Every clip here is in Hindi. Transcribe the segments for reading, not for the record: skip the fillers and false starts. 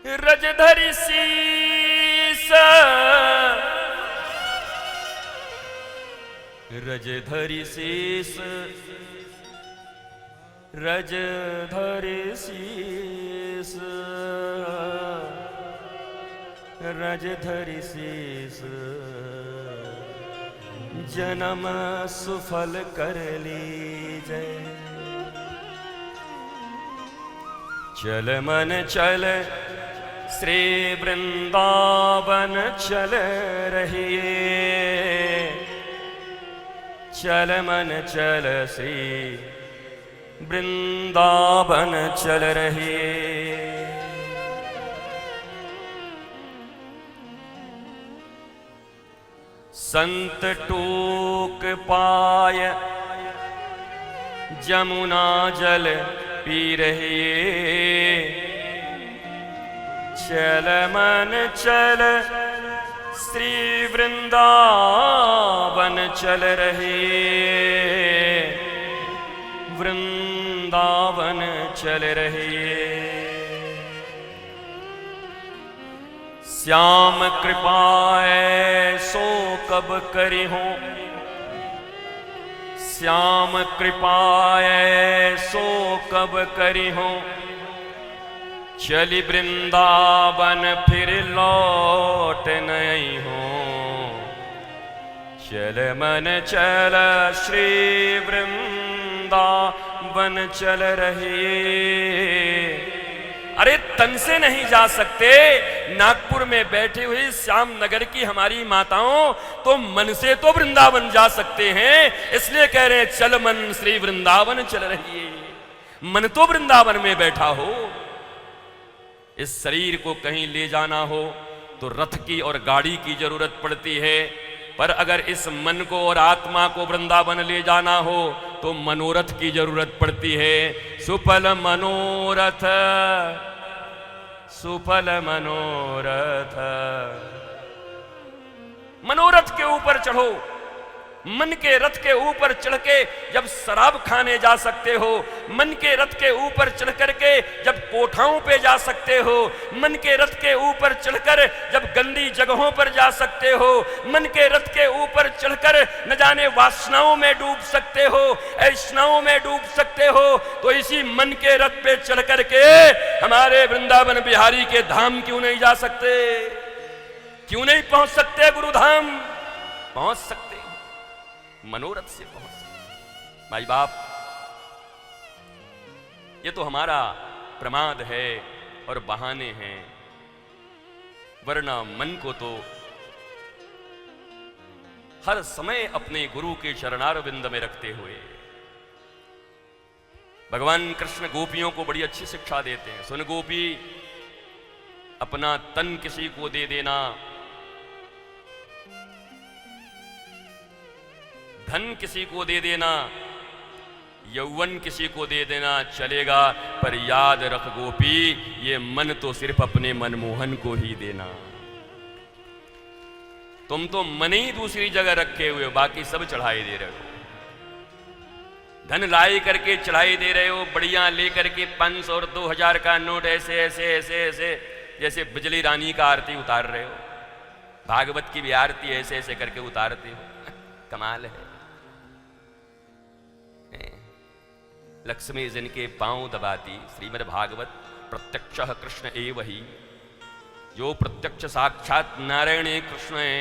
रजधरि शीस रजधरि शीस रजधरि शीस रजधरि शीस जन्म सुफल कर लीजै। चल मन चल श्री वृंदावन चल रहिए। चल मन चल श्री वृंदावन चल रहिए। संत टूक पाय जमुना जल पी रहिए। चल मन चल श्री वृंदावन चल रहिए। वृंदावन चल रहिए। श्याम कृपाए सो कब करी हो। श्याम कृपाए सो कब करी हो। चली वृंदावन फिर लौट नहीं हो। चल मन चल श्री वृंदावन चल रहिए। अरे तन से नहीं जा सकते, नागपुर में बैठी हुई श्याम नगर की हमारी माताओं तो मन से तो वृंदावन जा सकते हैं। इसलिए कह रहे हैं चल मन श्री वृंदावन चल रहिए। मन तो वृंदावन में बैठा हो। इस शरीर को कहीं ले जाना हो तो रथ की और गाड़ी की जरूरत पड़ती है, पर अगर इस मन को और आत्मा को वृंदावन ले जाना हो तो मनोरथ की जरूरत पड़ती है। सुफल मनोरथ सुफल मनोरथ। मनोरथ के ऊपर चढ़ो। मन के रथ के ऊपर चढ़ के जब शराब खाने जा सकते हो, मन के रथ के ऊपर चढ़ करके जब कोठाओं पे जा सकते हो, मन के रथ के ऊपर चढ़कर जब गंदी जगहों पर जा सकते हो, मन के रथ के ऊपर चढ़कर न जाने वासनाओं में डूब सकते हो, ऐष्णाओं में डूब सकते हो, तो इसी मन के रथ पे चढ़ करके हमारे वृंदावन बिहारी के धाम क्यों नहीं जा सकते? क्यों नहीं पहुंच सकते गुरुधाम? पहुंच सकते, मनोरथ से पहुंच सकते। भाई बाप, ये तो हमारा प्रमाद है और बहाने हैं, वरना मन को तो हर समय अपने गुरु के चरणारविंद में रखते हुए भगवान कृष्ण गोपियों को बड़ी अच्छी शिक्षा देते हैं। सुन गोपी, अपना तन किसी को दे देना, धन किसी को दे देना, यौवन किसी को दे देना चलेगा, पर याद रख गोपी, ये मन तो सिर्फ अपने मनमोहन को ही देना। तुम तो मन ही दूसरी जगह रखे हुए हो, बाकी सब चढ़ाई दे रहे हो। धन लाई करके चढ़ाई दे रहे हो, बढ़िया लेकर के 500 और 2000 का नोट ऐसे ऐसे ऐसे ऐसे जैसे बिजली रानी का आरती उतार रहे हो। भागवत की भी आरती ऐसे ऐसे करके उतारते हो। कमाल है। लक्ष्मी जिनके पांव दबाती, श्रीमद् भागवत प्रत्यक्ष कृष्ण एव ही। जो प्रत्यक्ष साक्षात नारायण कृष्ण है,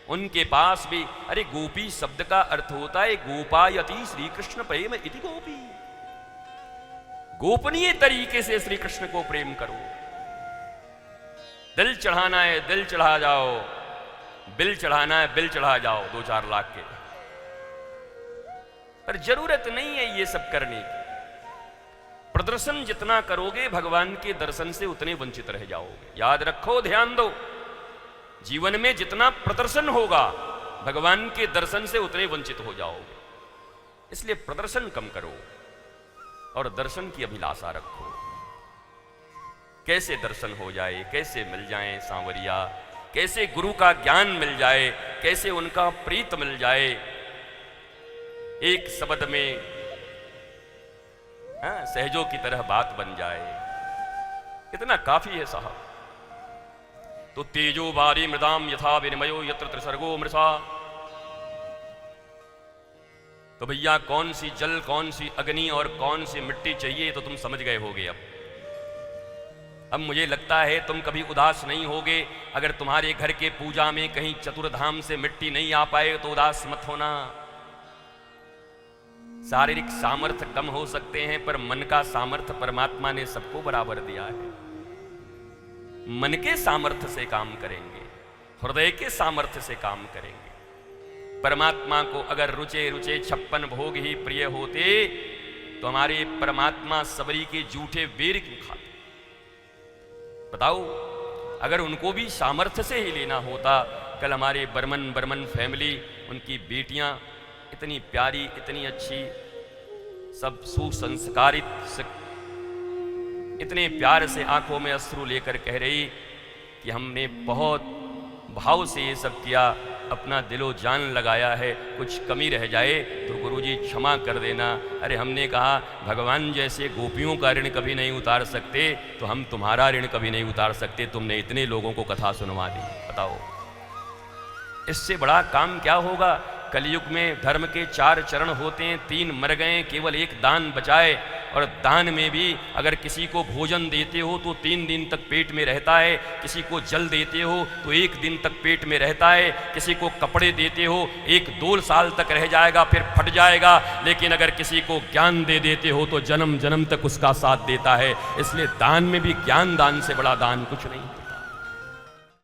उनके पास भी, अरे गोपी शब्द का अर्थ होता है गोपायति श्री कृष्ण प्रेम इति गोपी। गोपनीय तरीके से श्री कृष्ण को प्रेम करो। दिल चढ़ाना है दिल चढ़ा जाओ, बिल चढ़ाना है बिल चढ़ा जाओ 2-4 लाख के, पर जरूरत नहीं है ये सब करने की। प्रदर्शन जितना करोगे भगवान के दर्शन से उतने वंचित रह जाओगे। याद रखो, ध्यान दो, जीवन में जितना प्रदर्शन होगा भगवान के दर्शन से उतने वंचित हो जाओगे। इसलिए प्रदर्शन कम करो और दर्शन की अभिलाषा रखो। कैसे दर्शन हो जाए, कैसे मिल जाए सांवरिया, कैसे गुरु का ज्ञान मिल जाए, कैसे उनका प्रीत मिल जाए। एक शब्द में सहजों की तरह बात बन जाए। इतना काफी है साहब। तो तेजो वारी मृदाम यथा विनिमयो यत्र त्रिसर्गो मृषा। तो भैया कौन सी जल, कौन सी अग्नि और कौन सी मिट्टी चाहिए तो तुम समझ गए होगे। अब मुझे लगता है तुम कभी उदास नहीं होगे अगर तुम्हारे घर के पूजा में कहीं चतुर्धाम से मिट्टी नहीं आ पाए तो उदास मत होना। शारीरिक सामर्थ्य कम हो सकते हैं पर मन का सामर्थ्य परमात्मा ने सबको बराबर दिया है। मन के सामर्थ्य से काम करेंगे, हृदय के सामर्थ्य से काम करेंगे। परमात्मा को अगर रुचे रुचे 56 भोग ही प्रिय होते तो हमारे परमात्मा सबरी के जूठे बेर क्यों खाते? बताओ, अगर उनको भी सामर्थ्य से ही लेना होता। कल हमारे बर्मन फैमिली, उनकी बेटियां इतनी प्यारी, इतनी अच्छी, सब सुसंस्कारित, इतने प्यार से आंखों में अश्रु लेकर कह रही कि हमने बहुत भाव से ये सब किया, अपना दिलो जान लगाया है, कुछ कमी रह जाए तो गुरुजी क्षमा कर देना। अरे हमने कहा भगवान जैसे गोपियों का ऋण कभी नहीं उतार सकते तो हम तुम्हारा ऋण कभी नहीं उतार सकते। तुमने इतने लोगों को कथा सुनवा दी, बताओ इससे बड़ा काम क्या होगा। कलयुग में धर्म के 4 चरण होते हैं, 3 मर गए, केवल एक दान बचाए। और दान में भी अगर किसी को भोजन देते हो तो 3 दिन तक पेट में रहता है, किसी को जल देते हो तो 1 दिन तक पेट में रहता है, किसी को कपड़े देते हो 1-2 साल तक रह जाएगा फिर फट जाएगा। लेकिन अगर किसी को ज्ञान दे देते हो तो जन्म जन्म तक उसका साथ देता है। इसलिए दान में भी ज्ञान दान से बड़ा दान कुछ नहीं।